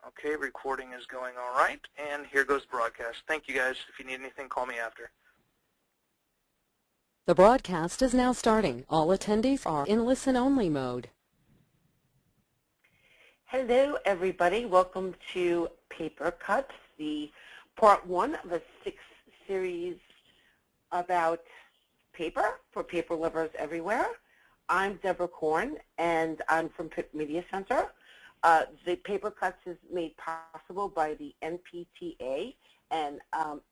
Okay, recording is going all right, and here goes broadcast. Thank you guys. If you need anything, call me after. The broadcast is now starting. All attendees are in listen-only mode. Hello, everybody. Welcome to Papercuts, the part one of a 6 series about paper for paper lovers everywhere. I'm Deborah Korn, and I'm from PrintMediaCentr. The Papercuts is made possible by the NPTA and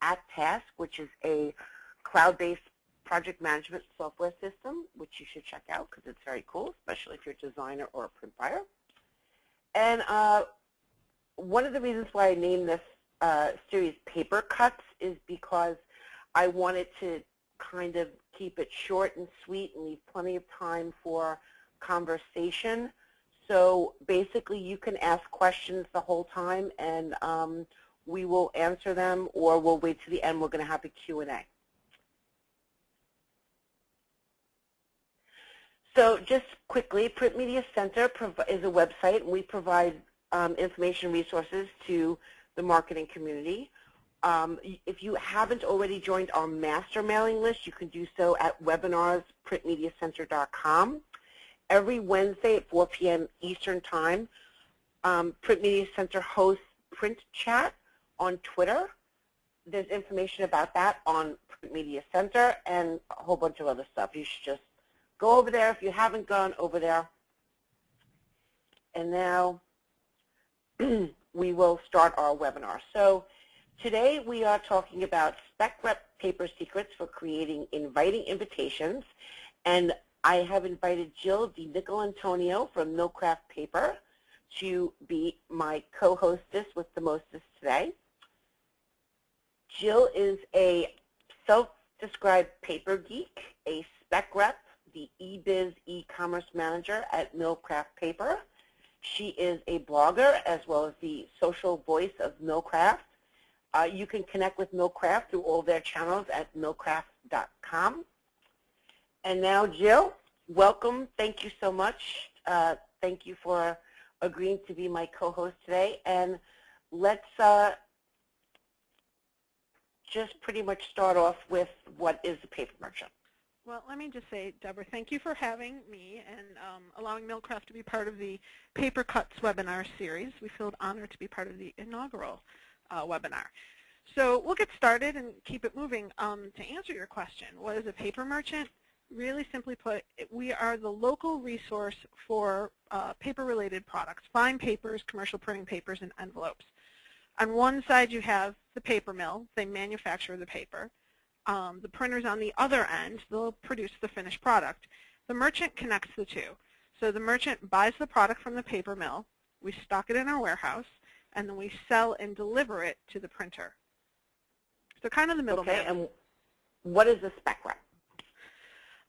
at Task, which is a cloud-based project management software system, which you should check out because it's very cool, especially if you're a designer or a print buyer. And one of the reasons why I named this series Papercuts is because I wanted to kind of keep it short and sweet and leave plenty of time for conversation. So basically you can ask questions the whole time, and we will answer them, or we'll wait to the end. We're going to have a Q&A. So just quickly, PrintMediaCentr is a website, and we provide information resources to the marketing community. If you haven't already joined our master mailing list, you can do so at webinars.printmediacentr.com. Every Wednesday at 4 p.m. Eastern Time, PrintMediaCentr hosts Print Chat on Twitter. There's information about that on PrintMediaCentr and a whole bunch of other stuff. You should just go over there if you haven't gone over there. And now we will start our webinar. So today we are talking about Spec Rep paper secrets for creating inviting invitations. And I have invited Jill DiNicolantonio from Millcraft Paper to be my co-hostess with the mostest today. Jill is a self-described paper geek, a spec rep, the eBiz e-commerce manager at Millcraft Paper. She is a blogger as well as the social voice of Millcraft. You can connect with Millcraft through all their channels at millcraft.com. And now, Jill, welcome. Thank you so much. Thank you for agreeing to be my co-host today. And let's just pretty much start off with what is a paper merchant. Well, let me just say, Deborah, thank you for having me and allowing Millcraft to be part of the Papercuts webinar series. We feel honored to be part of the inaugural webinar. So we'll get started and keep it moving. To answer your question, what is a paper merchant? Really simply put, we are the local resource for paper-related products, fine papers, commercial printing papers, and envelopes. On one side, you have the paper mill. They manufacture the paper. The printers on the other end, they'll produce the finished product. The merchant connects the two. So the merchant buys the product from the paper mill, we stock it in our warehouse, and then we sell and deliver it to the printer. So kind of the middleman. Okay, and what is a spec rep?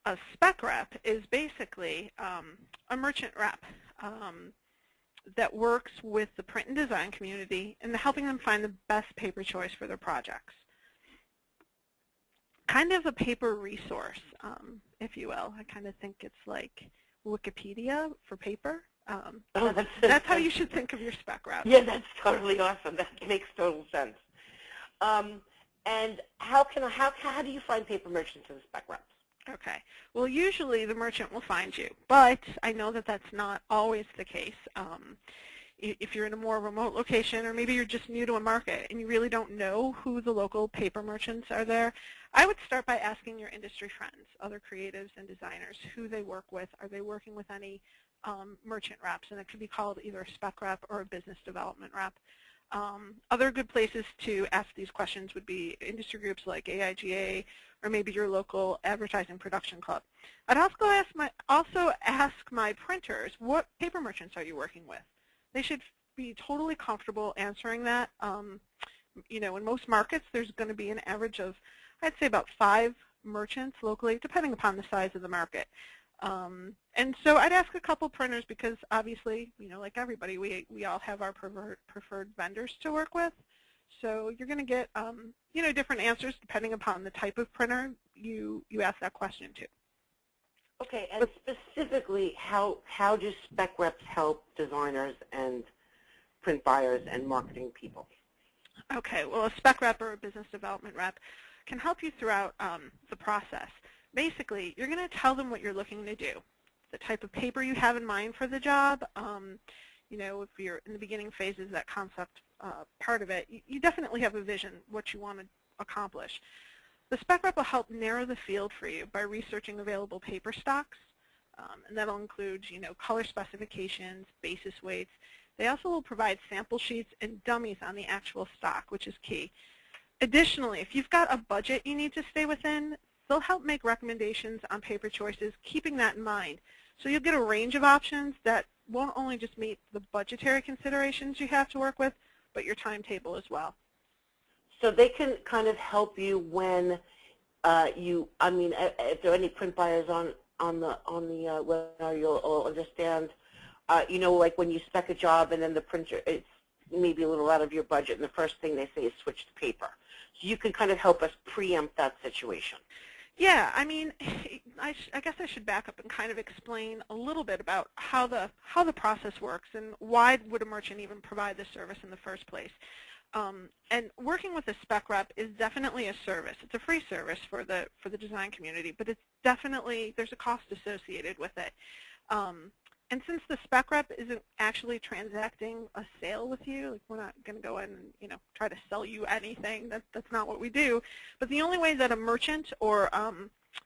A spec rep is basically a merchant rep that works with the print and design community and helping them find the best paper choice for their projects. Kind of a paper resource, if you will. I kind of think it's like Wikipedia for paper. That's how you should think of your spec rep. Yeah, that's totally awesome. That makes total sense. And how do you find paper merchants and spec reps? Okay. Well, usually the merchant will find you, but I know that that's not always the case. If you're in a more remote location, or maybe you're just new to a market and you really don't know who the local paper merchants are there, I would start by asking your industry friends, other creatives and designers, who they work with. Are they working with any merchant reps? And it could be called either a spec rep or a business development rep. Other good places to ask these questions would be industry groups like AIGA, or maybe your local advertising production club. I'd also ask my printers, what paper merchants are you working with? They should be totally comfortable answering that. You know, in most markets, there's going to be an average of, I'd say, about 5 merchants locally, depending upon the size of the market. And so I'd ask a couple printers because obviously, you know, like everybody, we all have our preferred vendors to work with. So you're going to get, you know, different answers depending upon the type of printer you ask that question to. Okay, and specifically, how do spec reps help designers and print buyers and marketing people? Okay, well, a spec rep or a business development rep can help you throughout the process. Basically, you're going to tell them what you're looking to do, the type of paper you have in mind for the job. You know, if you're in the beginning phases, that concept part of it, you definitely have a vision, what you want to accomplish. The spec rep will help narrow the field for you by researching available paper stocks, and that'll include, you know, color specifications, basis weights. They also will provide sample sheets and dummies on the actual stock, which is key. Additionally, if you've got a budget you need to stay within, they'll help make recommendations on paper choices, keeping that in mind. So you'll get a range of options that won't only just meet the budgetary considerations you have to work with, but your timetable as well. So they can kind of help you when if there are any print buyers on the webinar, you'll understand. You know, like when you spec a job and then the printer, it's maybe a little out of your budget, and the first thing they say is switch to paper. So you can kind of help us preempt that situation. Yeah, I mean, I guess I should back up and kind of explain a little bit about how the process works and why would a merchant even provide this service in the first place. And working with a spec rep is definitely a service. It's a free service for the design community, but it's definitely, there's a cost associated with it. And since the spec rep isn't actually transacting a sale with you, like we're not going to go in and, you know, try to sell you anything. That's not what we do. But the only way that a merchant or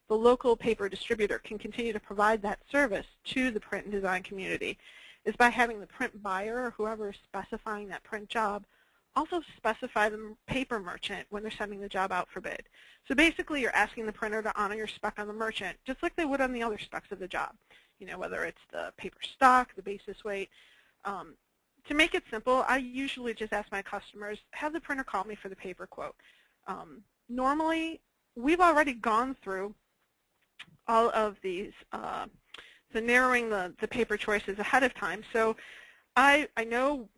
the local paper distributor can continue to provide that service to the print and design community is by having the print buyer or whoever is specifying that print job also specify the paper merchant when they're sending the job out for bid. So basically you're asking the printer to honor your spec on the merchant just like they would on the other specs of the job. You know, whether it's the paper stock, the basis weight. To make it simple, I usually just ask my customers, have the printer call me for the paper quote. Normally, we've already gone through all of these, the narrowing the paper choices ahead of time. So I know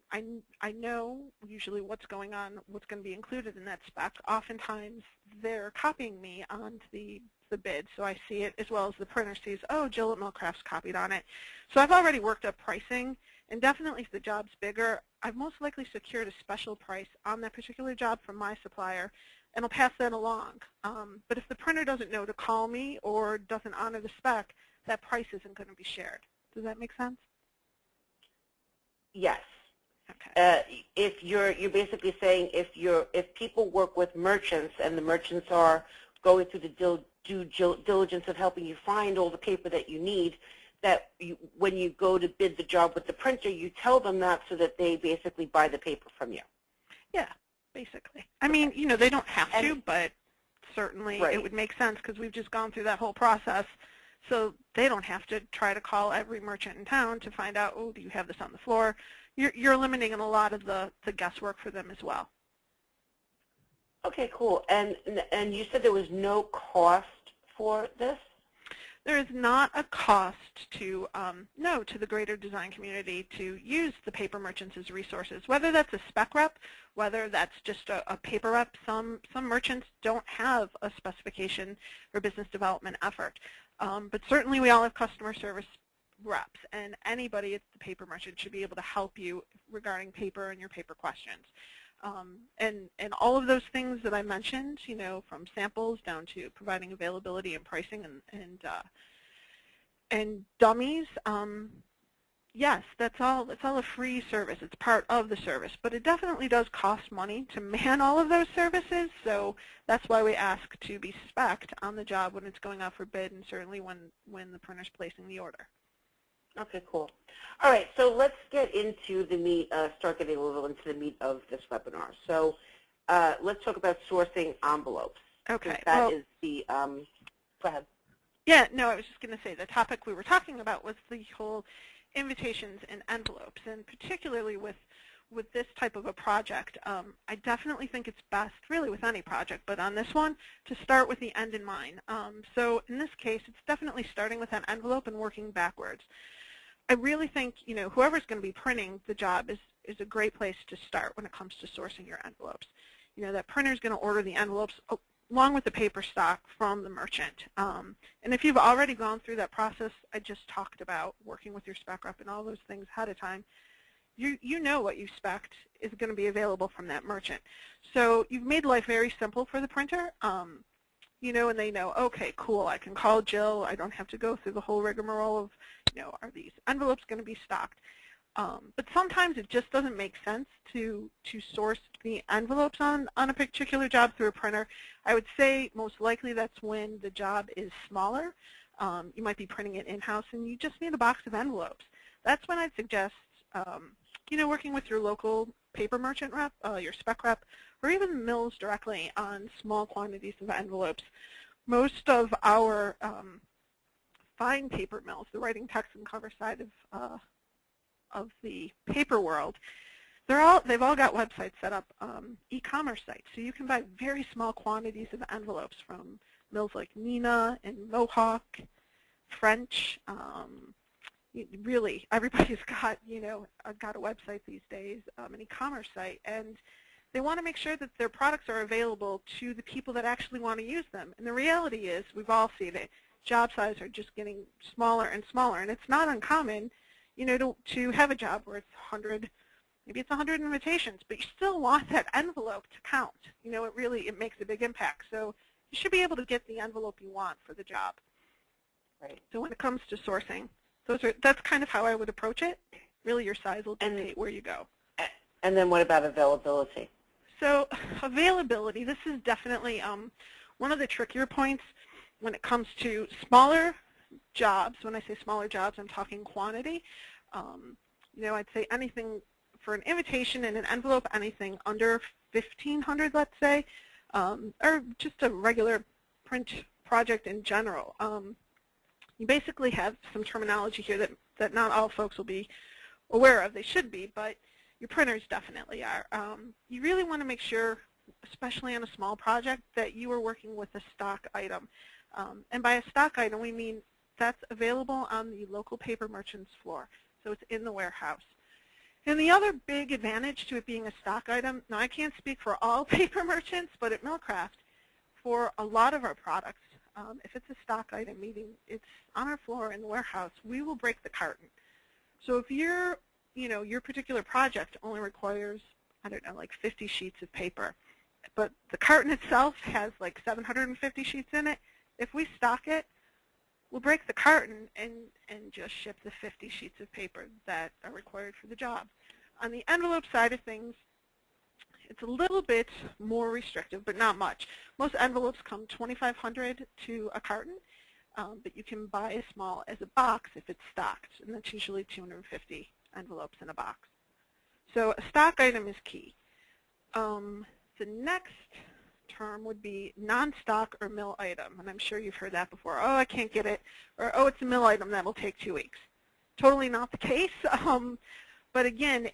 usually what's going on, what's going to be included in that spec. Oftentimes, they're copying me onto the bid, so I see it as well as the printer sees, oh, Jill at Millcraft's copied on it. So I've already worked up pricing, and definitely if the job's bigger, I've most likely secured a special price on that particular job from my supplier, and I'll pass that along. But if the printer doesn't know to call me or doesn't honor the spec, that price isn't going to be shared. Does that make sense? Yes. Okay. If you're basically saying if people work with merchants and the merchants are going through the due diligence of helping you find all the paper that you need, that when you go to bid the job with the printer, you tell them that so that they basically buy the paper from you. Yeah, basically. I mean, you know, they don't have to, but certainly right. It would make sense because we've just gone through that whole process. So they don't have to try to call every merchant in town to find out, oh, do you have this on the floor? You're eliminating a lot of the guesswork for them as well. Okay, cool. And you said there was no cost for this? There is not a cost to the greater design community to use the paper merchants as resources, whether that's a spec rep, whether that's just a paper rep. Some merchants don't have a specification or business development effort, but certainly we all have customer service reps, and anybody at the paper merchant should be able to help you regarding paper and your paper questions. And all of those things that I mentioned, you know, from samples down to providing availability and pricing and dummies, yes, that's all a free service. It's part of the service, but it definitely does cost money to man all of those services. So that's why we ask to be spec'd on the job when it's going out for bid, and certainly when the printer's placing the order. Okay, cool. All right, so let's get into the meat, start getting a little into the meat of this webinar. So let's talk about sourcing envelopes. Okay. That is the, go ahead. Yeah, no, I was just going to say the topic we were talking about was the whole invitations and envelopes, and particularly with this type of a project, I definitely think it's best, really with any project, but on this one, to start with the end in mind. So in this case, it's definitely starting with an envelope and working backwards. I really think, you know, whoever's going to be printing the job is a great place to start when it comes to sourcing your envelopes. You know, that printer's going to order the envelopes along with the paper stock from the merchant. And if you've already gone through that process I just talked about, working with your spec rep and all those things ahead of time, you know what you spec'd is going to be available from that merchant. So you've made life very simple for the printer. You know, and they know, okay, cool, I can call Jill. I don't have to go through the whole rigmarole of, you know, are these envelopes going to be stocked? But sometimes it just doesn't make sense to source the envelopes on a particular job through a printer. I would say most likely that's when the job is smaller. You might be printing it in-house and you just need a box of envelopes. That's when I'd suggest, you know, working with your local paper merchant rep, your spec rep, or even mills directly on small quantities of envelopes. Most of our fine paper mills, the writing, text, and cover side of the paper world, they've all got websites set up, e-commerce sites, so you can buy very small quantities of envelopes from mills like Neenah and Mohawk, French. Really, everybody's got, you know, got a website these days, an e-commerce site, and they want to make sure that their products are available to the people that actually want to use them. And the reality is, we've all seen it, job sizes are just getting smaller and smaller, and it's not uncommon, you know, to have a job where it's 100, maybe it's 100 invitations, but you still want that envelope to count. You know, it makes a big impact. So you should be able to get the envelope you want for the job. Right. So when it comes to sourcing, that's kind of how I would approach it. Really, your size will dictate where you go. And then what about availability? So availability, this is definitely one of the trickier points when it comes to smaller jobs. When I say smaller jobs, I'm talking quantity. You know, I'd say anything for an invitation and an envelope, anything under 1,500, let's say, or just a regular print project in general. You basically have some terminology here that not all folks will be aware of. They should be, but your printers definitely are. You really want to make sure, especially on a small project, that you are working with a stock item. And by a stock item, we mean that's available on the local paper merchant's floor. So it's in the warehouse. And the other big advantage to it being a stock item, now I can't speak for all paper merchants, but at Millcraft, for a lot of our products, if it's a stock item, meaning it's on our floor in the warehouse, we will break the carton. So if your particular project only requires, I don't know, like 50 sheets of paper, but the carton itself has like 750 sheets in it, if we stock it, we'll break the carton and just ship the 50 sheets of paper that are required for the job. On the envelope side of things, it's a little bit more restrictive, but not much. Most envelopes come 2,500 to a carton, but you can buy as small as a box if it's stocked, and that's usually 250 envelopes in a box. So a stock item is key. The next term would be non-stock or mill item, and I'm sure you've heard that before. Oh, I can't get it, or oh, it's a mill item that will take 2 weeks. Totally not the case, but again,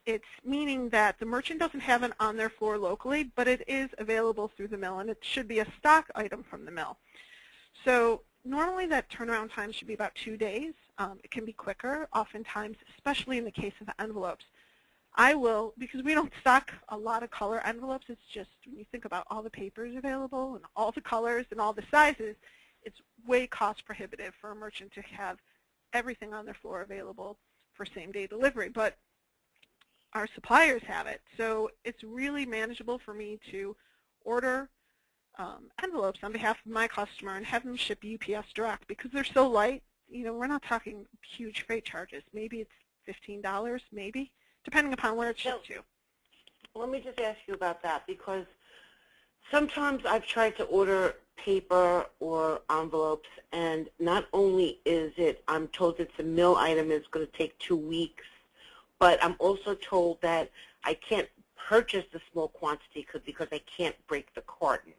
it's meaning that the merchant doesn't have it on their floor locally, but it is available through the mill, and it should be a stock item from the mill. So normally that turnaround time should be about 2 days. It can be quicker, oftentimes, especially in the case of envelopes. I will, because we don't stock a lot of color envelopes, it's just when you think about all the papers available and all the colors and all the sizes, it's way cost prohibitive for a merchant to have everything on their floor available for same-day delivery. But our suppliers have it, so it's really manageable for me to order envelopes on behalf of my customer and have them ship UPS direct because they're so light. You know, we're not talking huge freight charges. Maybe it's $15, maybe, depending upon where it's shipped to. Let me just ask you about that, because sometimes I've tried to order paper or envelopes, and not only is it, I'm told it's a mill item, it's going to take 2 weeks, but I'm also told that I can't purchase the small quantity because I can't break the carton.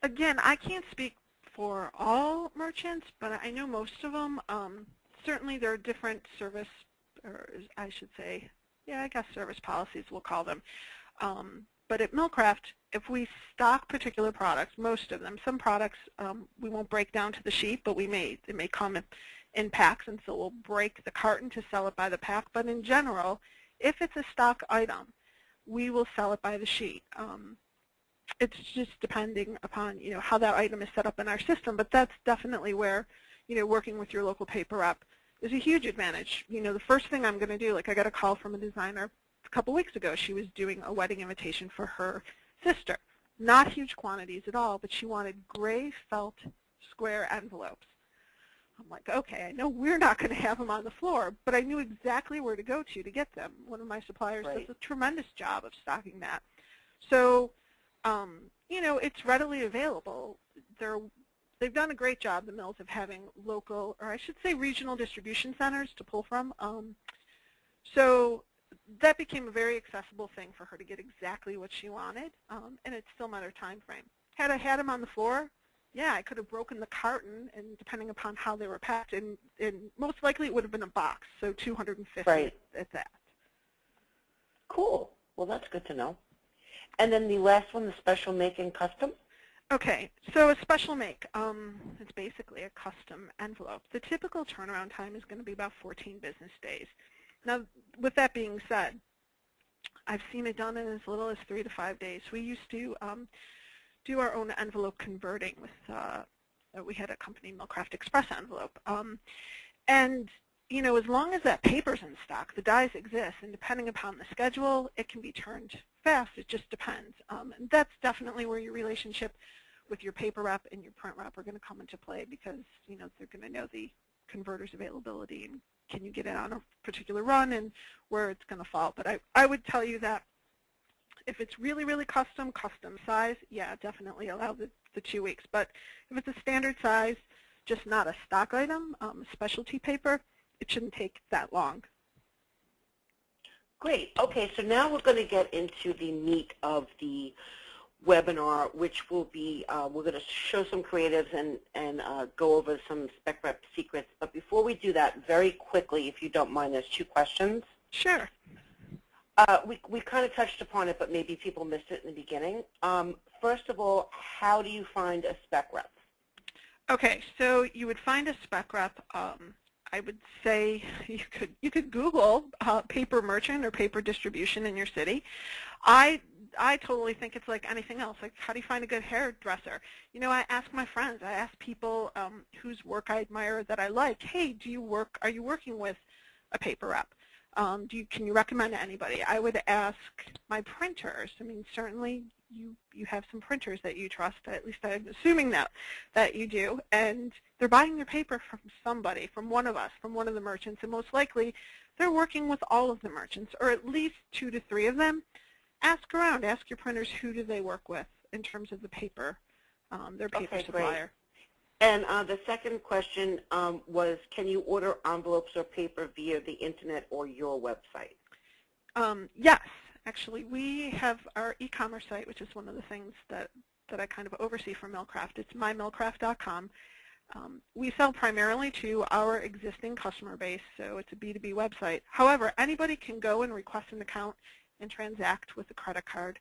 Again, I can't speak for all merchants, but I know most of them. Certainly there are different service, or I should say, yeah, I guess service policies we'll call them. But at Millcraft, if we stock particular products, most of them, some products we won't break down to the sheet, but it may come in packs, and so we'll break the carton to sell it by the pack. But in general, if it's a stock item, we will sell it by the sheet. It's just depending upon, you know, how that item is set up in our system, but that's definitely where, you know, working with your local paper rep, is a huge advantage. You know, the first thing I'm going to do, like I got a call from a designer a couple weeks ago. She was doing a wedding invitation for her sister. Not huge quantities at all, but she wanted gray felt square envelopes. I'm like, okay, I know we're not going to have them on the floor, but I knew exactly where to go to get them. One of my suppliers does a tremendous job of stocking that. So, you know, it's readily available. They've done a great job, the mills, of having local, or I should say regional distribution centers to pull from. So that became a very accessible thing for her to get exactly what she wanted, and it still met her time frame. Had I had them on the floor, yeah, I could have broken the carton, and depending upon how they were packed, and most likely it would have been a box, so 250 at that. Cool. Well, that's good to know. And then the last one, the special make and custom? Okay, so a special make, it's basically a custom envelope. The typical turnaround time is going to be about 14 business days. Now, with that being said, I've seen it done in as little as 3 to 5 days. We used to do our own envelope converting with, we had a company, Millcraft Express Envelope. And, you know, as long as that paper's in stock, the dies exist, and depending upon the schedule, it can be turned fast. It just depends. And that's definitely where your relationship with your paper rep and your print rep are going to come into play, because, you know, they're going to know the converter's availability and can you get it on a particular run and where it's going to fall. But I would tell you that if it's really, really custom size, yeah, definitely allow the 2 weeks. But if it's a standard size, just not a stock item, specialty paper, it shouldn't take that long. Great. Okay, so now we're going to get into the meat of the webinar, which will be, we're going to show some creatives and go over some spec rep secrets. But before we do that, very quickly, if you don't mind, there's 2 questions. Sure. We kind of touched upon it, but maybe people missed it in the beginning. First of all, how do you find a spec rep? Okay, so you would find a spec rep. I would say you could Google paper merchant or paper distribution in your city. I totally think it's like anything else. Like, how do you find a good hairdresser? You know, I ask my friends. I ask people whose work I admire that I like. Hey, are you working with a paper rep? Can you recommend anybody? I would ask my printers. I mean, certainly you have some printers that you trust. At least I'm assuming that you do. And they're buying their paper from somebody, from one of us, from one of the merchants. And most likely they're working with all of the merchants, or at least 2 to 3 of them. Ask around. Ask your printers who do they work with in terms of the paper, their paper supplier. Great. And the second question was, can you order envelopes or paper via the internet or your website? Yes. Actually, we have our e-commerce site, which is one of the things that I kind of oversee for Millcraft. It's mymillcraft.com. We sell primarily to our existing customer base, so it's a B2B website. However, anybody can go and request an account and transact with a credit card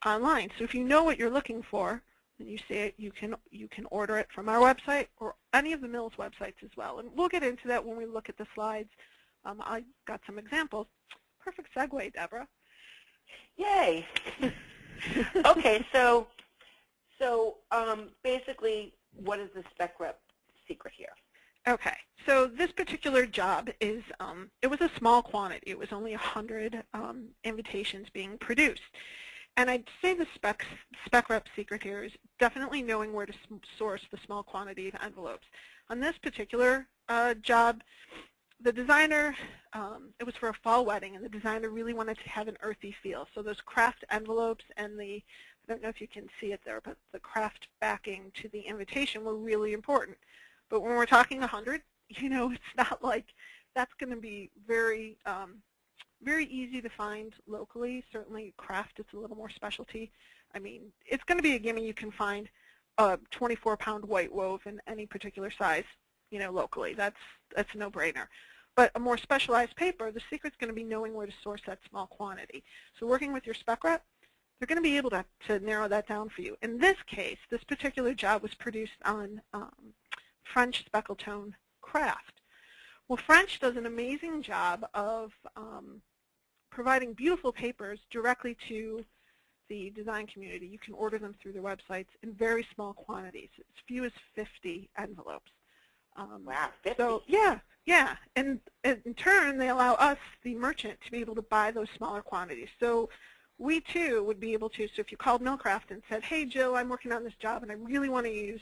online. So if you know what you're looking for, and you see it, you can order it from our website or any of the mill's websites as well. And we'll get into that when we look at the slides. I got some examples. Perfect segue, Deborah. Yay. Okay, so basically, what is the spec rep secret here? Okay, so this particular job is, it was a small quantity. It was only 100 invitations being produced. And I'd say the spec rep secret here is definitely knowing where to source the small quantity of envelopes. On this particular job, the designer, it was for a fall wedding, and the designer really wanted to have an earthy feel. So those craft envelopes and I don't know if you can see it there, but the craft backing to the invitation were really important. But when we're talking 100, you know, it's not like that's going to be very easy to find locally. Certainly craft, it's a little more specialty. I mean, it's going to be a gimme. You can find a 24-pound white wove in any particular size, you know, locally. That's a no-brainer. But a more specialized paper, the secret's going to be knowing where to source that small quantity. So working with your spec rep, they're going to be able to narrow that down for you. In this case, this particular job was produced on French speckle tone craft. Well, French does an amazing job of providing beautiful papers directly to the design community. You can order them through their websites in very small quantities, as few as 50 envelopes. Wow, 50. So yeah, and in turn they allow us, the merchant, to be able to buy those smaller quantities. So we too would be able to. So if you called Millcraft and said, "Hey Jill, I'm working on this job and I really want to use,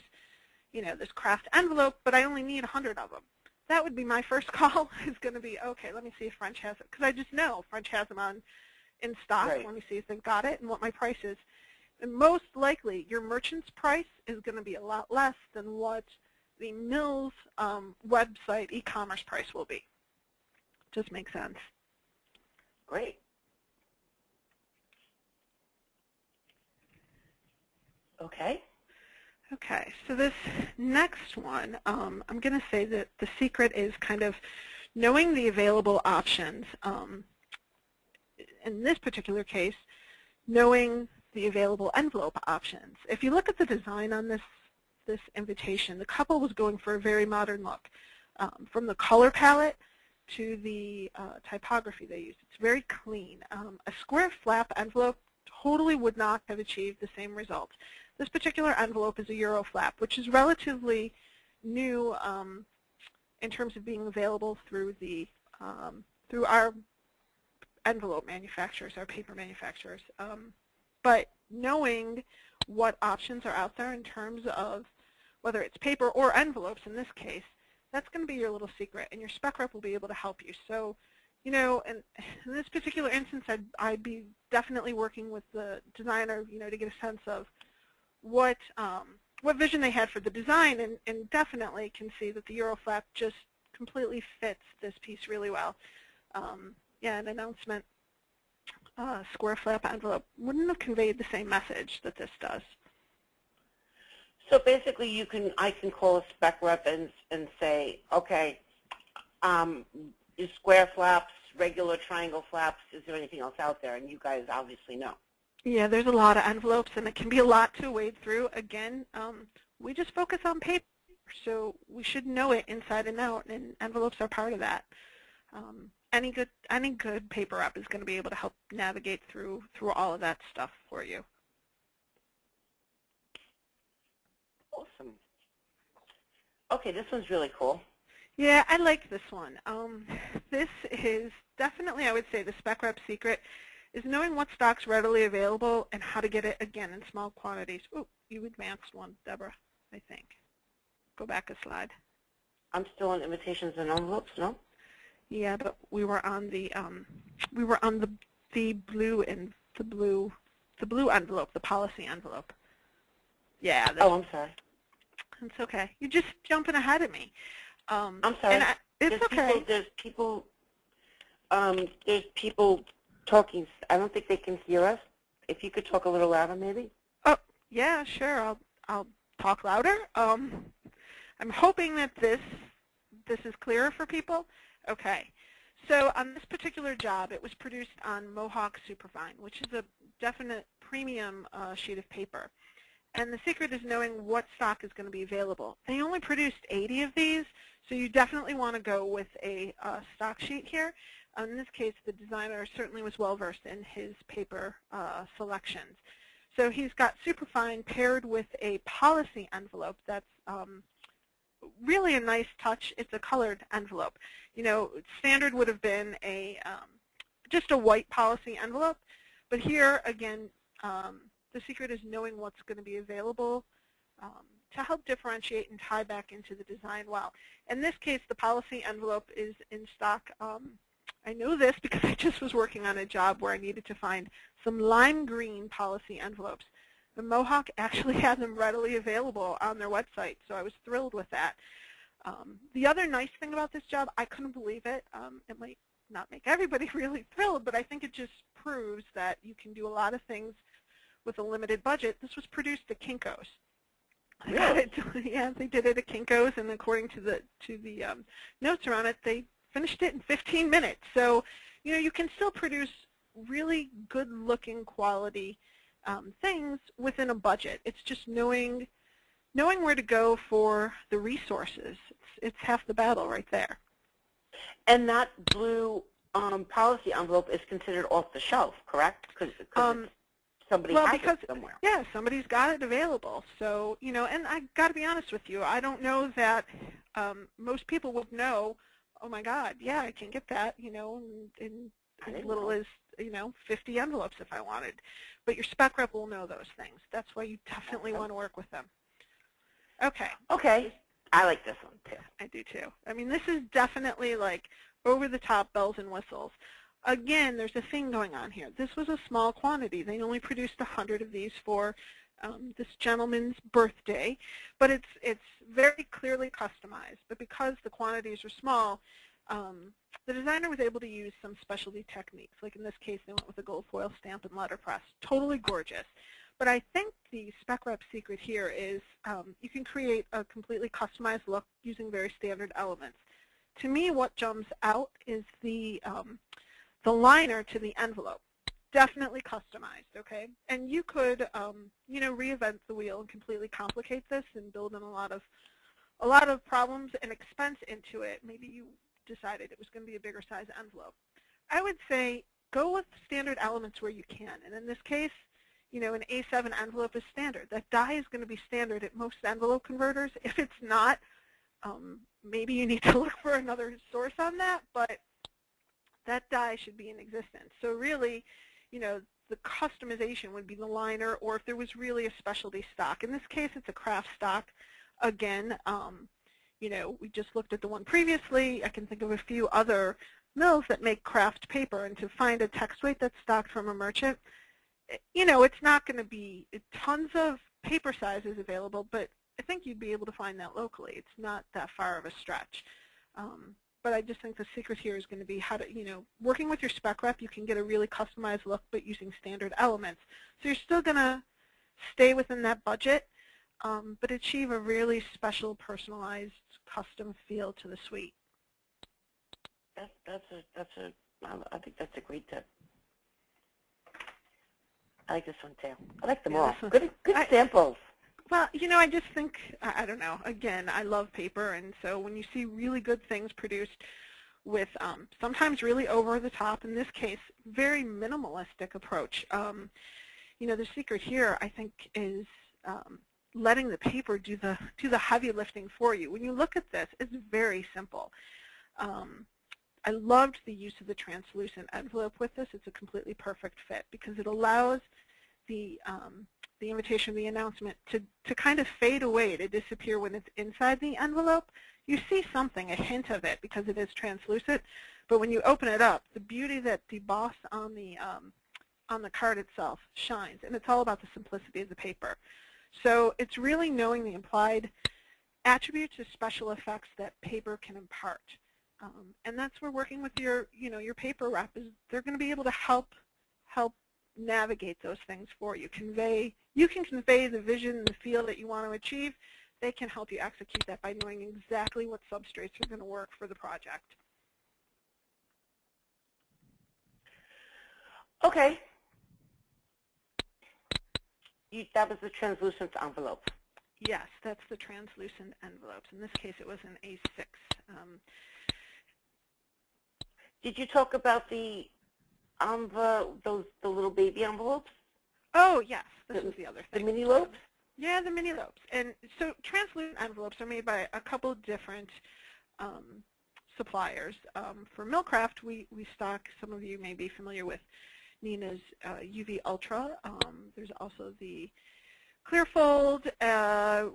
this craft envelope, but I only need 100 of them," that would be my first call. Is going to be, okay, let me see if French has it, because I just know French has them in stock. Right. Let me see if they've got it and what my price is. And most likely, your merchant's price is going to be a lot less than what the Mill's website e-commerce price will be. Just makes sense. Great. Okay. Okay, so this next one, I'm going to say that the secret is kind of knowing the available options. In this particular case, knowing the available envelope options. If you look at the design on this invitation, the couple was going for a very modern look. From the color palette to the typography they used. It's very clean. A square flap envelope totally would not have achieved the same result. This particular envelope is a Euro flap, which is relatively new in terms of being available through our envelope manufacturers, our paper manufacturers. But knowing what options are out there in terms of whether it's paper or envelopes in this case, that's going to be your little secret, and your spec rep will be able to help you. So, in this particular instance, I'd be definitely working with the designer, to get a sense of what vision they had for the design, and definitely can see that the Euro flap just completely fits this piece really well. Yeah, an announcement square flap envelope wouldn't have conveyed the same message that this does. So basically, I can call a spec rep and say, okay, is square flaps, regular triangle flaps, is there anything else out there? And you guys obviously know. Yeah, there's a lot of envelopes, and it can be a lot to wade through. Again, we just focus on paper, so we should know it inside and out, and envelopes are part of that. Any good paper rep is going to be able to help navigate through all of that stuff for you. Awesome. Okay, this one's really cool. Yeah, I like this one. This is definitely, I would say, the spec rep secret is knowing what stock's readily available and how to get it, again, in small quantities. Ooh, you advanced one, Deborah, I think. Go back a slide. I'm still on invitations and envelopes, no? Yeah, but we were on the blue envelope, the policy envelope. Yeah. Oh, I'm sorry. It's okay. You're just jumping ahead of me. I'm sorry. It's okay. There's people talking. I don't think they can hear us. If you could talk a little louder, maybe. Oh, yeah, sure. I'll talk louder. I'm hoping that this is clearer for people. Okay. So on this particular job, it was produced on Mohawk Superfine, which is a definite premium sheet of paper. And the secret is knowing what stock is going to be available. They only produced 80 of these, so you definitely want to go with a stock sheet here. In this case, the designer certainly was well-versed in his paper selections. So he's got Superfine paired with a policy envelope that's really a nice touch. It's a colored envelope. Standard would have been just a white policy envelope, but here, again, the secret is knowing what's going to be available to help differentiate and tie back into the design well. In this case, the policy envelope is in stock. I know this because I just was working on a job where I needed to find some lime green policy envelopes. The Mohawk actually had them readily available on their website, so I was thrilled with that. The other nice thing about this job, I couldn't believe it. It might not make everybody really thrilled, but I think it just proves that you can do a lot of things with a limited budget. This was produced at Kinko's. Really? Yeah, they did it at Kinko's, and according to the notes around it, they finished it in 15 minutes. So, you can still produce really good-looking quality things within a budget. It's just knowing where to go for the resources. It's half the battle right there. And that blue policy envelope is considered off the shelf, correct? Because somebody has it somewhere. Yeah, somebody's got it available. So, and I got to be honest with you, I don't know that most people would know, oh my God, yeah, I can get that, you know, in as little as, you know, 50 envelopes if I wanted. But your spec rep will know those things. That's why you definitely want to work with them. Okay. Okay. I like this one too. I do too. I mean, this is definitely like over-the-top bells and whistles. Again, there's a thing going on here. This was a small quantity. They only produced 100 of these for this gentleman's birthday, but it's very clearly customized. But because the quantities are small, the designer was able to use some specialty techniques. Like in this case, they went with a gold foil stamp and letterpress. Totally gorgeous. But I think the spec rep secret here is you can create a completely customized look using very standard elements. To me, what jumps out is the liner to the envelope. Definitely customized, okay? And you could, you know, reinvent the wheel and completely complicate this and build in a lot of problems and expense into it. Maybe you decided it was going to be a bigger size envelope. I would say go with standard elements where you can. And in this case, you know, an A7 envelope is standard. That die is going to be standard at most envelope converters. If it's not, maybe you need to look for another source on that, but that die should be in existence. So really, you know, the customization would be the liner, or if there was really a specialty stock. In this case, it's a craft stock. Again, you know, we just looked at the one previously. I can think of a few other mills that make craft paper, and to find a text weight that's stocked from a merchant, you know, it's not going to be tons of paper sizes available, but I think you'd be able to find that locally. It's not that far of a stretch. But I just think the secret here is going to be how to, you know, working with your spec rep, you can get a really customized look, but using standard elements. So you're still going to stay within that budget, but achieve a really special, personalized, custom feel to the suite. I think that's a great tip. I like this one too. I like them all. Good samples. Well, you know, I just think, I don't know, again, I love paper, and so when you see really good things produced with sometimes really over the top, in this case, very minimalistic approach, you know, the secret here, I think, is letting the paper do the heavy lifting for you. When you look at this, it's very simple. I loved the use of the translucent envelope with this. It's a completely perfect fit because it allows the invitation, the announcement to kind of fade away, to disappear when it's inside the envelope. You see something, a hint of it, because it is translucent, but when you open it up, the beauty that the emboss on the card itself shines, and it's all about the simplicity of the paper. So it's really knowing the implied attributes or special effects that paper can impart. And that's where working with your, you know, your paper rep is they're going to be able to help navigate those things for you. You can convey the vision and the feel that you want to achieve. They can help you execute that by knowing exactly what substrates are going to work for the project. Okay. That was the translucent envelope. Yes, that's the translucent envelopes. In this case, it was an A6. Did you talk about the little baby envelopes? Oh, yes. This is the other thing. The mini lopes? Yeah, the mini lopes. And so translucent envelopes are made by a couple different suppliers. For Millcraft, we stock, some of you may be familiar with Nina's UV Ultra. There's also the Clearfold.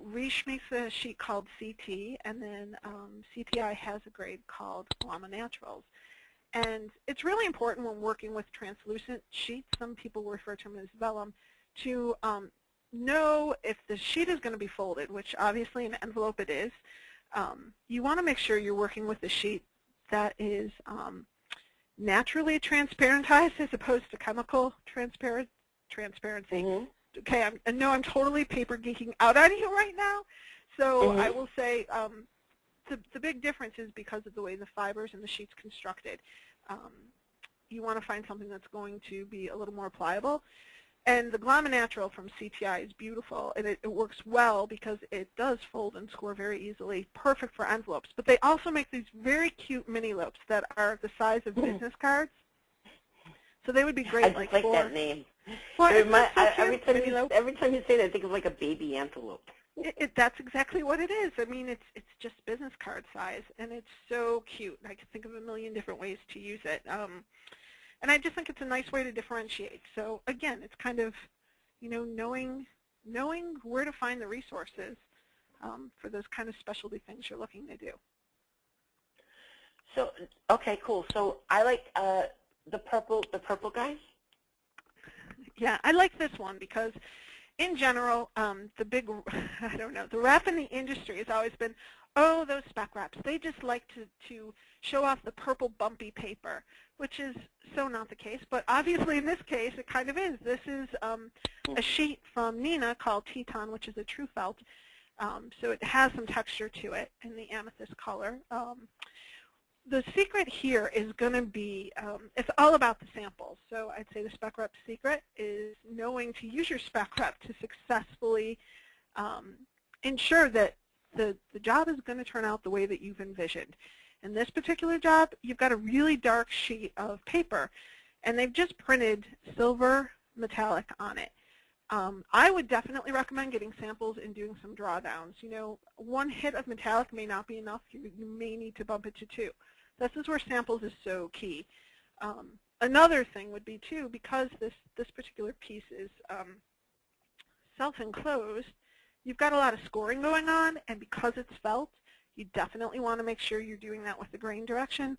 Riche makes a sheet called CT, and then CPI has a grade called Llama Naturals. And it's really important when working with translucent sheets, some people refer to them as vellum, to know if the sheet is going to be folded, which obviously in an envelope it is. You want to make sure you're working with a sheet that is naturally transparentized as opposed to chemical transparency. Mm-hmm. Okay, I know I'm totally paper geeking out on you right now, so I will say the big difference is because of the way the fibers and the sheet's constructed. You want to find something that's going to be a little more pliable. And the Llama Natural from CTI is beautiful, and it works well because it does fold and score very easily, perfect for envelopes. But they also make these very cute mini lopes that are the size of business cards. So they would be great. I like that name. Well, every time you say that, I think of like a baby antelope. That's exactly what it is. I mean, it's just business card size, and it's so cute. I can think of a million different ways to use it. And I just think it's a nice way to differentiate. So again, it's kind of, knowing where to find the resources for those kind of specialty things you're looking to do. So, okay, cool. So I like the purple guys. Yeah, I like this one because in general, the big, the rap in the industry has always been, oh, those spec wraps, they just like to show off the purple bumpy paper, which is so not the case. But obviously in this case, it kind of is. This is a sheet from Nina called Teton, which is a true felt. So it has some texture to it in the amethyst color. The secret here is going to be, it's all about the samples. So I'd say the spec rep's secret is knowing to use your spec rep to successfully ensure that the job is going to turn out the way that you've envisioned. In this particular job, you've got a really dark sheet of paper, and they've just printed silver metallic on it. I would definitely recommend getting samples and doing some drawdowns. One hit of metallic may not be enough. You may need to bump it to 2. This is where samples is so key. Another thing would be, too, because this particular piece is self-enclosed, you've got a lot of scoring going on, and because it's felt, you definitely want to make sure you're doing that with the grain direction.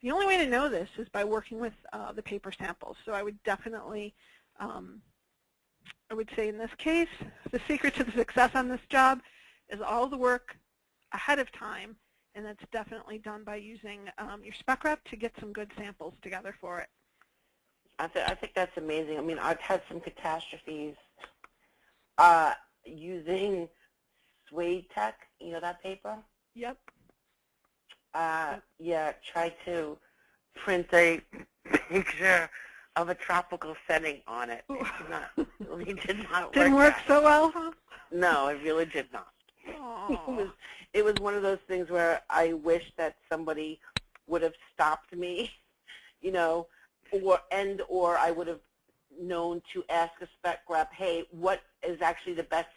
The only way to know this is by working with the paper samples. So I would definitely, I would say in this case, the secret to the success on this job is all the work ahead of time, and that's definitely done by using your spec rep to get some good samples together for it. I think that's amazing. I mean, I've had some catastrophes using Suede Tech, that paper? Yep. Yeah, try to print a picture of a tropical setting on it. It did not Didn't work so well, huh? No, it really did not. It was one of those things where I wish that somebody would have stopped me, or I would have known to ask a spec rep, hey, what is actually the best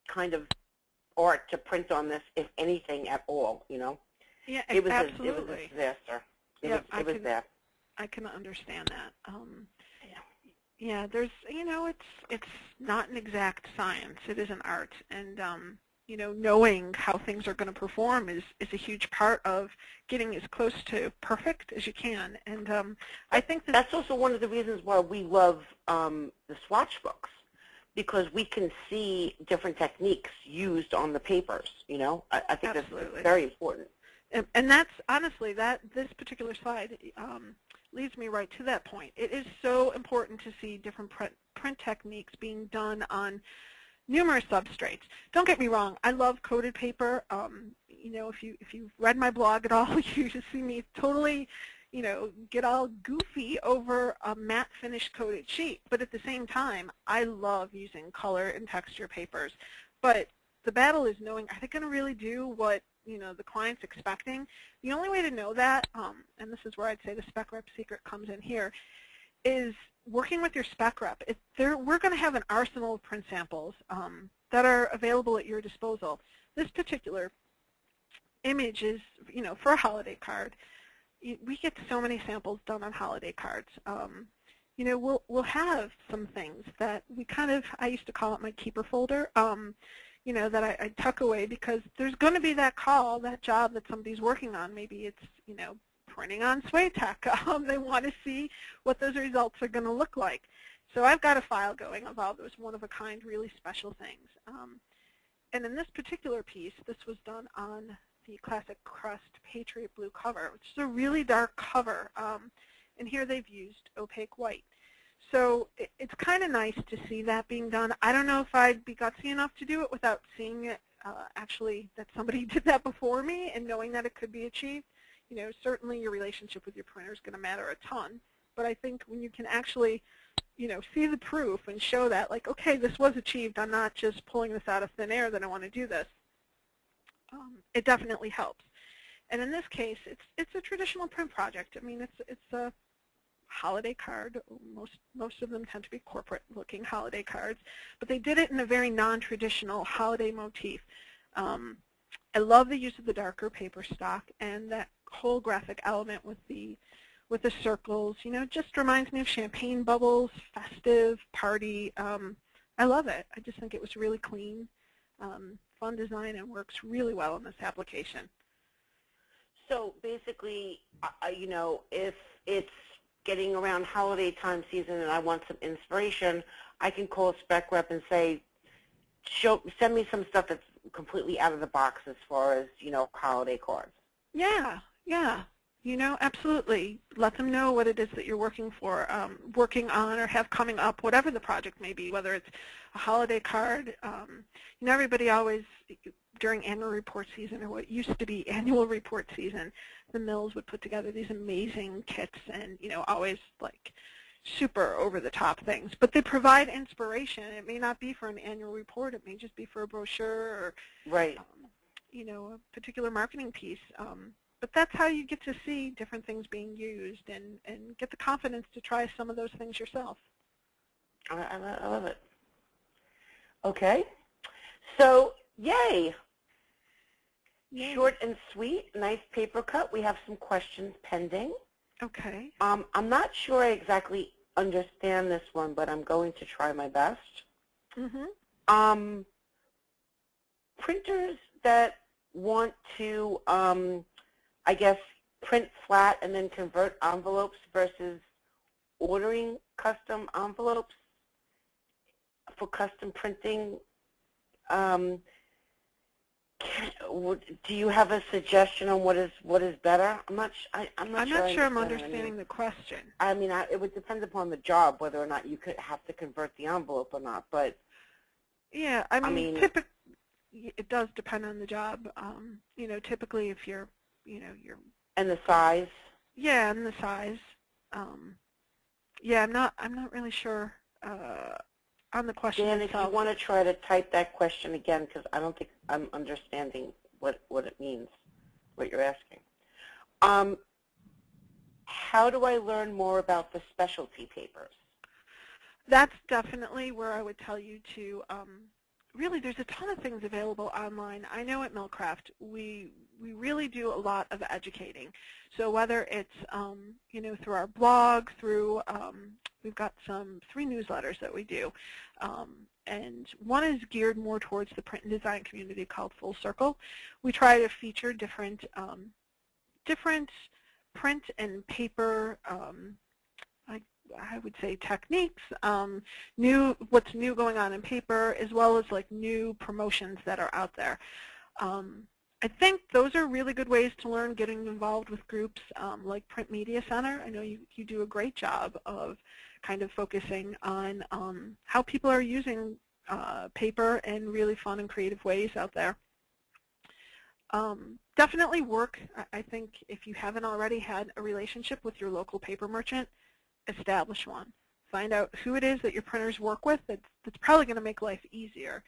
kind of art to print on this, if anything at all, Yeah, it was absolutely. It was a disaster. It was there. I can understand that. Yeah, there's, it's not an exact science. It is an art, and knowing how things are going to perform is a huge part of getting as close to perfect as you can. And I think that's also one of the reasons why we love the swatch books, because we can see different techniques used on the papers. I think that's very important. And that's honestly this particular slide leads me right to that point. It is so important to see different print techniques being done on numerous substrates. Don't get me wrong, I love coated paper. If you've read my blog at all, you just see me totally, get all goofy over a matte finish coated sheet. But at the same time, I love using color and texture papers. But the battle is knowing, are they going to really do what the client's expecting? The only way to know that, and this is where I'd say the spec rep secret comes in here, is working with your spec rep. We're going to have an arsenal of print samples that are available at your disposal. This particular image is, for a holiday card. We get so many samples done on holiday cards. We'll have some things that I used to call it my keeper folder, that I tuck away, because there's going to be that call, that job that somebody's working on. Maybe it's, printing on Suede Tech. They want to see what those results are going to look like. So I've got a file going of all those one-of-a-kind, really special things. And in this particular piece, this was done on the Classic Crust Patriot Blue cover, which is a really dark cover. And here they've used opaque white. So it's kind of nice to see that being done. I don't know if I'd be gutsy enough to do it without seeing it, actually, that somebody did that before me and knowing that it could be achieved. Certainly your relationship with your printer is going to matter a ton. But I think when you can actually, see the proof and show that, like, okay, this was achieved. I'm not just pulling this out of thin air that I want to do this. It definitely helps. And in this case, it's a traditional print project. I mean, it's holiday card. Most of them tend to be corporate-looking holiday cards, but they did it in a very non-traditional holiday motif. I love the use of the darker paper stock, and that whole graphic element with the circles, just reminds me of champagne bubbles, festive, party. I love it. I just think it was really clean, fun design, and works really well in this application. So basically, if it's getting around holiday time season and I want some inspiration, I can call a Spec rep and say, send me some stuff that's completely out of the box as far as, holiday cards. Yeah, yeah. Absolutely. Let them know what it is that you're working on or have coming up, whatever the project may be, whether it's a holiday card. Everybody always, during annual report season, or what used to be annual report season, the mills would put together these amazing kits and, always like super over-the-top things. But they provide inspiration. It may not be for an annual report. It may just be for a brochure or, right. A particular marketing piece. But that's how you get to see different things being used and get the confidence to try some of those things yourself. I love it. Okay. So, yay. Short and sweet, nice paper cut. We have some questions pending. Okay. I'm not sure I exactly understand this one, but I'm going to try my best. Mm-hmm. Printers that want to, I guess, print flat and then convert envelopes versus ordering custom envelopes for custom printing. Do you have a suggestion on what is better? I'm not sure I'm understanding the question. I mean, it would depend upon the job whether or not you could have to convert the envelope or not. But yeah, I mean typically it does depend on the job. Typically if you're, you're and the size. Yeah, and the size. Yeah, I'm not really sure on the question Dan, itself. if you want to try to type that question again, because I don't think I'm understanding what it means, what you're asking. How do I learn more about the specialty papers? That's definitely where I would tell you to, really there's a ton of things available online. I know at Millcraft we really do a lot of educating. So whether it's, through our blog, through, we've got 3 newsletters that we do. And one is geared more towards the print and design community called Full Circle. We try to feature different print and paper, I would say techniques, what's new going on in paper, as well as like new promotions that are out there. I think those are really good ways to learn, getting involved with groups like PrintMediaCentr. I know you do a great job of kind of focusing on how people are using paper in really fun and creative ways out there. Definitely work. I think if you haven't already had a relationship with your local paper merchant, establish one. Find out who it is that your printers work with. That's probably going to make life easier.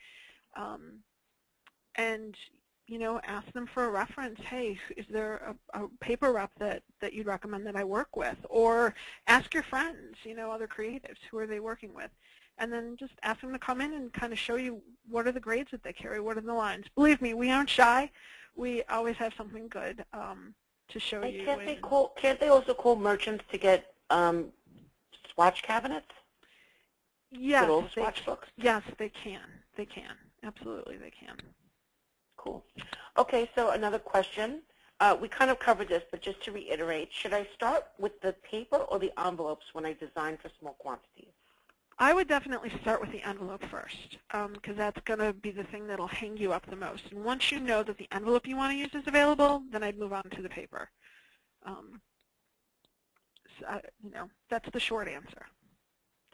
And ask them for a reference. Hey, is there a paper rep that you'd recommend that I work with? Or ask your friends, other creatives, who are they working with? And then just ask them to come in and kind of show you what are the grades that they carry, what are the lines. Believe me, we aren't shy. We always have something good to show you. Can't they also call merchants to get swatch cabinets? Yes, swatch books? Yes, they can. They can. Absolutely, they can. Cool. Okay, so another question. We kind of covered this, but just to reiterate, should I start with the paper or the envelopes when I design for small quantities? I would definitely start with the envelope first, because that's going to be the thing that will hang you up the most. And once you know that the envelope you want to use is available, then I'd move on to the paper. That's the short answer.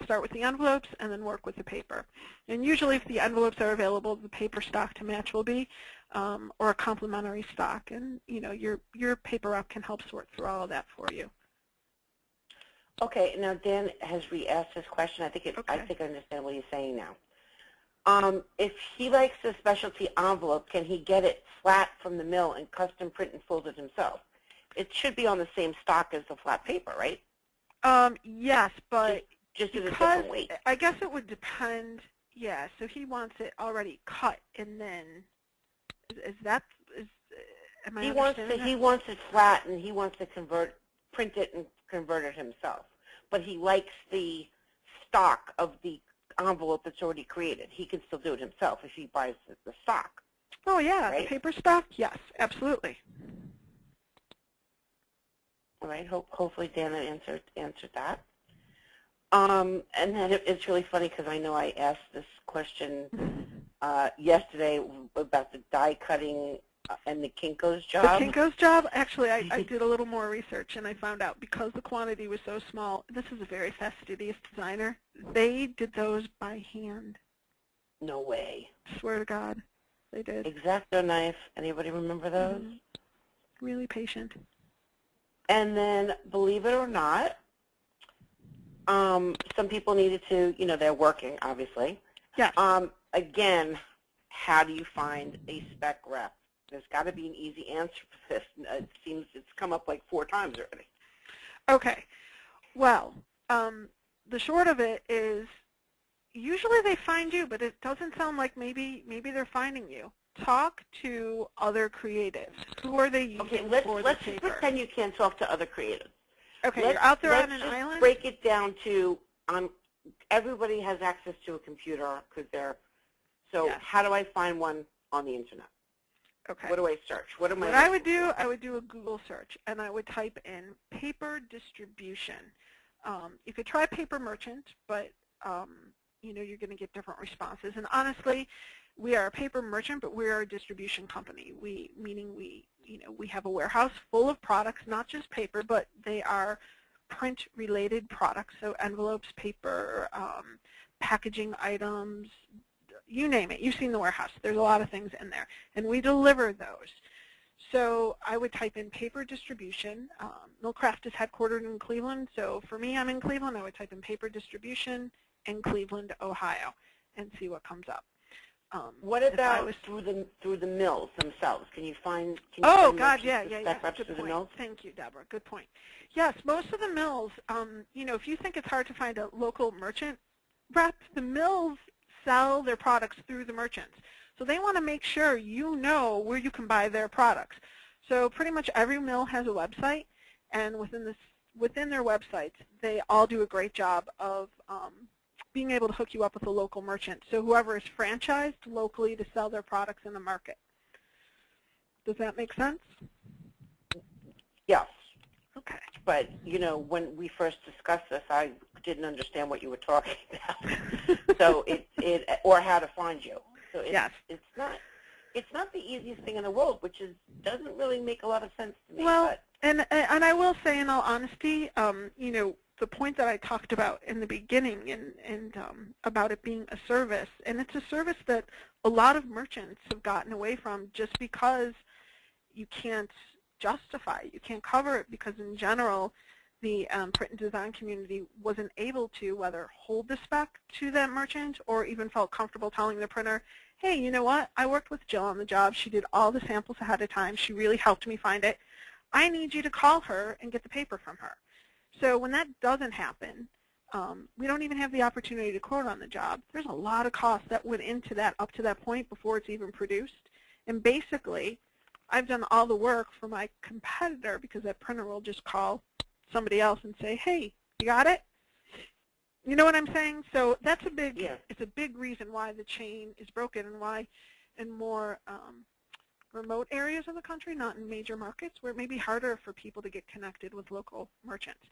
Start with the envelopes and then work with the paper. And usually if the envelopes are available, the paper stock to match will be, or a complementary stock. And your paper rep can help sort through all of that for you. Okay, now Dan has re-asked his question. I think I understand what he's saying now. If he likes a specialty envelope, can he get it flat from the mill and custom print and fold it himself? It should be on the same stock as the flat paper, right? Yes, but just at a because different weight. I guess it would depend. Yeah, so he wants it already cut, and then am I understanding that? He wants it flat, and he wants to print it and convert it himself. But he likes the stock of the envelope that's already created. He can still do it himself if he buys the stock. Oh yeah, right? The paper stock. Yes, absolutely. All right. Hopefully Dana answered that. And then it's really funny because I know I asked this question yesterday about the die cutting and the Kinko's job. The Kinko's job, actually, I did a little more research, and I found out because the quantity was so small, this is a very fastidious designer, they did those by hand. No way. Swear to God, they did. X-Acto knife. Anybody remember those? Mm-hmm. Really patient. And then, believe it or not, some people needed to, they're working, obviously. Yes. Again, how do you find a spec rep? There's got to be an easy answer for this. It seems it's come up like 4 times already. Okay. Well, the short of it is usually they find you, but it doesn't sound like maybe they're finding you. Talk to other creatives. Who are they using for the paper? Let's pretend you can't talk to other creatives. Okay, you're out there on an island? Let's break it down to everybody has access to a computer because so yes. How do I find one on the internet? Okay. What do I search? What I would do, I would do a Google search, and I would type in paper distribution. You could try paper merchant, but you're going to get different responses. And honestly, we are a paper merchant, but we are a distribution company. Meaning we have a warehouse full of products, not just paper, but they are print-related products, so envelopes, paper, packaging items, you name it. You've seen the warehouse. There's a lot of things in there, and we deliver those. So I would type in paper distribution. Millcraft is headquartered in Cleveland, so for me, I'm in Cleveland. I would type in paper distribution in Cleveland, Ohio, and see what comes up. What about through the mills themselves? Can you find? Oh God, yeah. Good point. Thank you, Deborah. Good point. Yes, most of the mills. If you think it's hard to find a local merchant rep, the mills sell their products through the merchants. So they want to make sure you know where you can buy their products. So pretty much every mill has a website, and within their websites, they all do a great job of being able to hook you up with a local merchant. So whoever is franchised locally to sell their products in the market. Does that make sense? Yes. Okay. But, when we first discussed this, I didn't understand what you were talking about. So or how to find you. So yes. It's not the easiest thing in the world, which doesn't really make a lot of sense to me. Well, but. And I will say, in all honesty, the point that I talked about in the beginning and about it being a service, and it's a service that a lot of merchants have gotten away from just because you can't justify it. You can't cover it because in general the print and design community wasn't able to whether hold the spec to that merchant or even felt comfortable telling the printer, hey, you know what, I worked with Jill on the job. She did all the samples ahead of time. She really helped me find it. I need you to call her and get the paper from her. So when that doesn't happen, we don't even have the opportunity to quote on the job. There's a lot of costs that went into that up to that point before it's even produced. And basically, I've done all the work for my competitor because that printer will just call somebody else and say, hey, you got it? You know what I'm saying? So that's it's a big reason why the chain is broken and why in more remote areas of the country, not in major markets, where it may be harder for people to get connected with local merchants.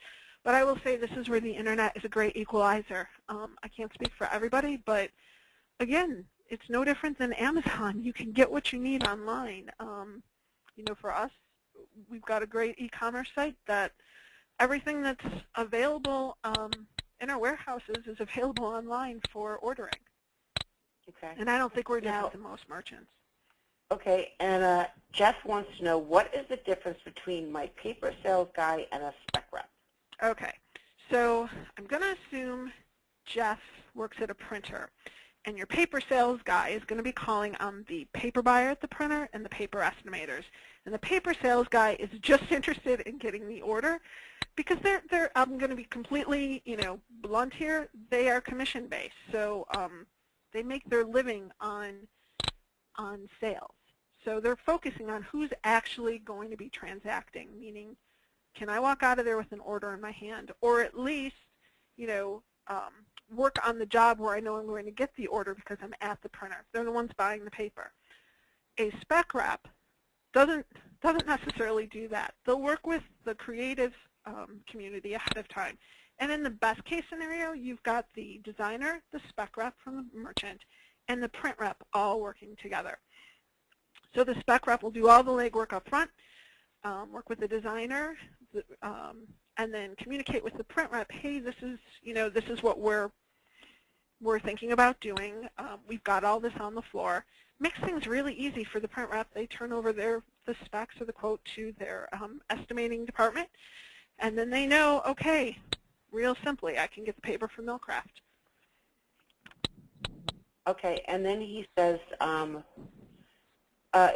But I will say this is where the internet is a great equalizer. I can't speak for everybody, but again, it's no different than Amazon. You can get what you need online. For us, we've got a great e-commerce site that everything that's available in our warehouses is available online for ordering. Okay. And I don't think we're different than most merchants. Okay, and Jeff wants to know, what is the difference between my paper sales guy and a spec rep? Okay, so I'm going to assume Jeff works at a printer, and your paper sales guy is going to be calling on the paper buyer at the printer and the paper estimators. And the paper sales guy is just interested in getting the order. because I'm going to be completely, blunt here. They are commission based, so they make their living on sales. So they're focusing on who's actually going to be transacting, meaning, can I walk out of there with an order in my hand, or at least, work on the job where I know I'm going to get the order because I'm at the printer. They're the ones buying the paper. A spec rep doesn't necessarily do that. They'll work with the creative community ahead of time. And in the best case scenario, you've got the designer, the spec rep from the merchant, and the print rep all working together. So the spec rep will do all the legwork up front, work with the designer, and then communicate with the print rep. Hey, this is what we're thinking about doing. We've got all this on the floor. Makes things really easy for the print rep. They turn over the specs or the quote to their estimating department, and then they know, okay, real simply, I can get the paper from Millcraft. Okay, and then he says,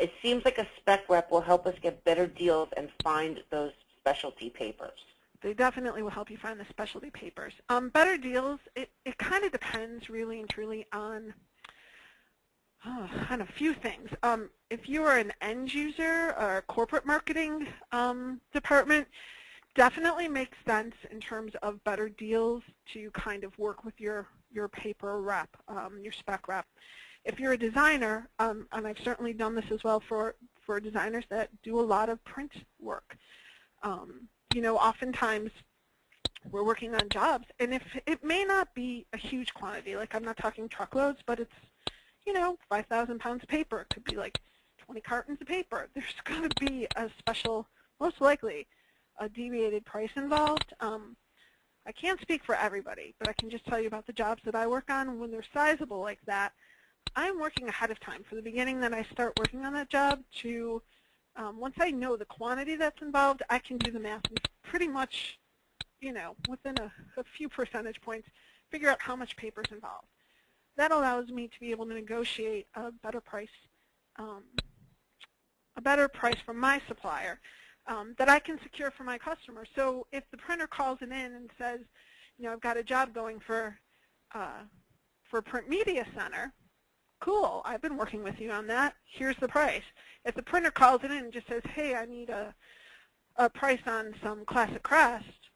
it seems like a spec rep will help us get better deals and find those specialty papers. They definitely will help you find the specialty papers. Better deals, it kind of depends really and truly on a few things. If you are an end user or a corporate marketing department, definitely makes sense in terms of better deals to kind of work with your paper rep, your spec rep. If you're a designer, and I've certainly done this as well for designers that do a lot of print work, oftentimes we're working on jobs, and if it may not be a huge quantity, like I'm not talking truckloads, but it's 5,000 pounds of paper. It could be like 20 cartons of paper. There's going to be a special, most likely, a deviated price involved. I can't speak for everybody, but I can just tell you about the jobs that I work on. When they're sizable like that, I'm working ahead of time. From the beginning that I start working on that job to once I know the quantity that's involved, I can do the math and pretty much, within a few percentage points, figure out how much paper is involved. That allows me to be able to negotiate a better price from my supplier that I can secure for my customer. So if the printer calls it in and says, I've got a job going for PrintMediaCentr, cool, I've been working with you on that. Here's the price. If the printer calls it in and just says, hey, I need a price on some classic crest,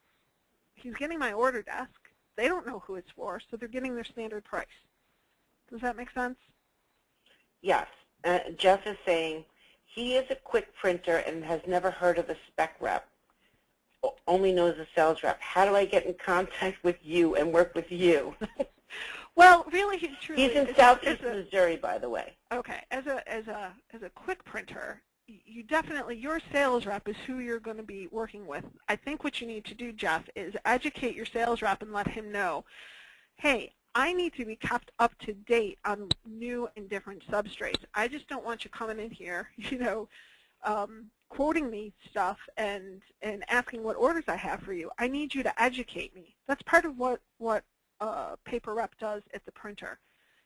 he's getting my order desk. They don't know who it's for, so they're getting their standard price. Does that make sense? Yes. Jeff is saying he is a quick printer and has never heard of a spec rep, only knows a sales rep. How do I get in contact with you and work with you? Well, really, truly, he's in Southeast Missouri, by the way. Okay. As a quick printer, you definitely, your sales rep is who you're going to be working with. I think what you need to do, Jeff, is educate your sales rep and let him know, hey, I need to be kept up to date on new and different substrates. I just don't want you coming in here, quoting me stuff and asking what orders I have for you. I need you to educate me. That's part of what paper rep does at the printer.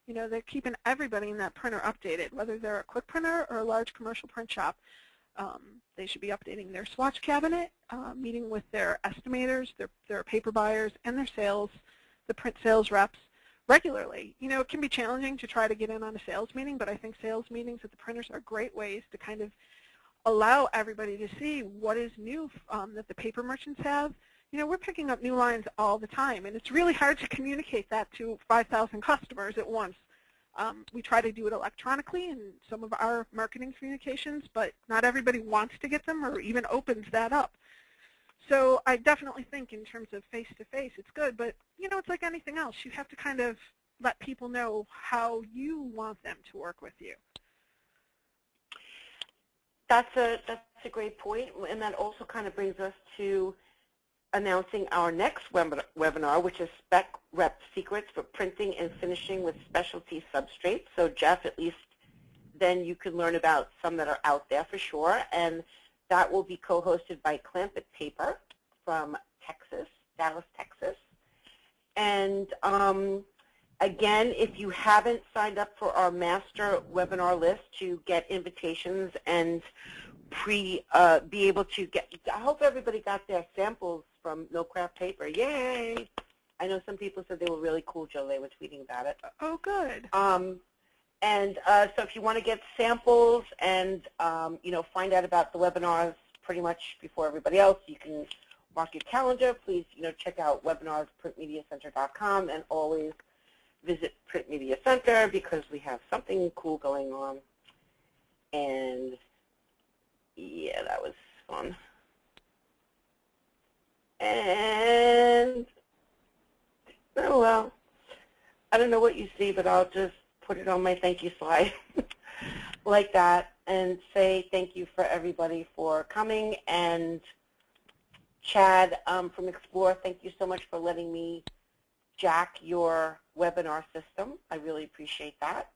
They're keeping everybody in that printer updated, whether they're a quick printer or a large commercial print shop. They should be updating their swatch cabinet, meeting with their estimators, their paper buyers, and the print sales reps regularly. It can be challenging to try to get in on a sales meeting, but I think sales meetings at the printers are great ways to kind of allow everybody to see what is new that the paper merchants have. We're picking up new lines all the time, and it's really hard to communicate that to 5,000 customers at once. We try to do it electronically in some of our marketing communications, but not everybody wants to get them or even opens that up. So I definitely think in terms of face-to-face, it's good, but it's like anything else. You have to kind of let people know how you want them to work with you. That's a great point, and that also kind of brings us to announcing our next webinar, which is Spec Rep Secrets for Printing and Finishing with Specialty Substrates. So Jeff, at least then you can learn about some that are out there for sure, and that will be co-hosted by Clampett Paper from Texas, Dallas, Texas. And again, if you haven't signed up for our master webinar list to get invitations and be able to get, I hope everybody got their samples from No Craft Paper. Yay! I know some people said they were really cool, Joe. They were tweeting about it. Oh, good. So if you want to get samples and, find out about the webinars pretty much before everybody else, you can mark your calendar. Please, check out webinars, PrintMediaCentr.com, and always visit Print Media Center because we have something cool going on. And, yeah, that was fun. And, oh, well, I don't know what you see, but I'll just put it on my thank you slide like that and say thank you for everybody for coming. And Chad from Explore, thank you so much for letting me jack your webinar system. I really appreciate that.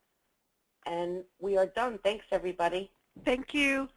And we are done. Thanks, everybody. Thank you.